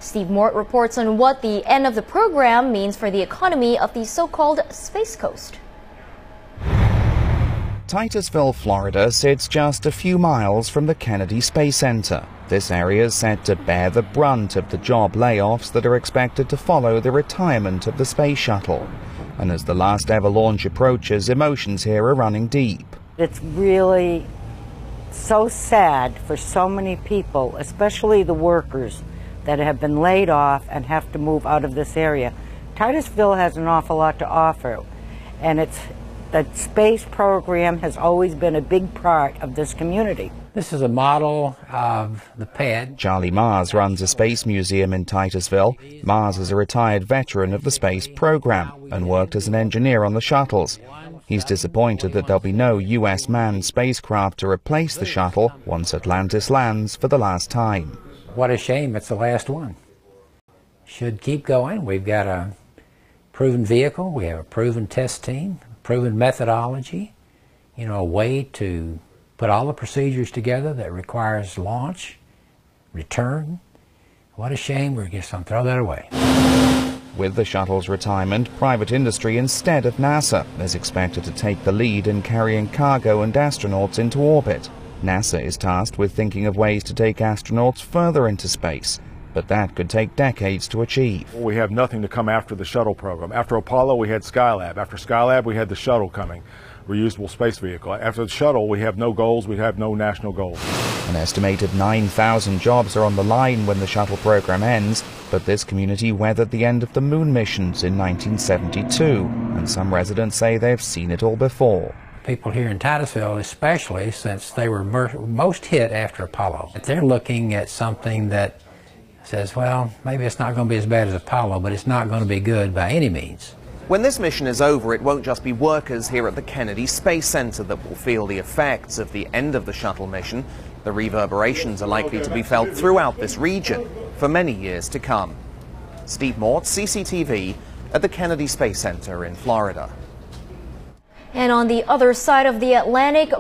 Steve Mort reports on what the end of the program means for the economy of the so-called Space Coast. Titusville, Florida sits just a few miles from the Kennedy Space Center. This area is set to bear the brunt of the job layoffs that are expected to follow the retirement of the space shuttle. And as the last ever launch approaches, emotions here are running deep. It's really so sad for so many people, especially the workers that have been laid off and have to move out of this area. Titusville has an awful lot to offer, and the space program has always been a big part of this community. This is a model of the pad. Charlie Mars runs a space museum in Titusville. Mars is a retired veteran of the space program and worked as an engineer on the shuttles. He's disappointed that there'll be no U.S. manned spacecraft to replace the shuttle once Atlantis lands for the last time. What a shame it's the last one. Should keep going. We've got a proven vehicle, we have a proven test team, proven methodology, a way to put all the procedures together that requires launch, return. What a shame we're just going to throw that away. With the shuttle's retirement, private industry instead of NASA is expected to take the lead in carrying cargo and astronauts into orbit. NASA is tasked with thinking of ways to take astronauts further into space, but that could take decades to achieve. We have nothing to come after the shuttle program. After Apollo, we had Skylab. After Skylab, we had the shuttle coming, reusable space vehicle. After the shuttle, we have no goals. We have no national goals. An estimated 9,000 jobs are on the line when the shuttle program ends, but this community weathered the end of the moon missions in 1972, and some residents say they've seen it all before. People here in Titusville, especially since they were most hit after Apollo, they're looking at something that says, well, maybe it's not going to be as bad as Apollo, but it's not going to be good by any means. When this mission is over, it won't just be workers here at the Kennedy Space Center that will feel the effects of the end of the shuttle mission. The reverberations are likely to be felt throughout this region for many years to come. Steve Mort, CCTV, at the Kennedy Space Center in Florida. And on the other side of the Atlantic,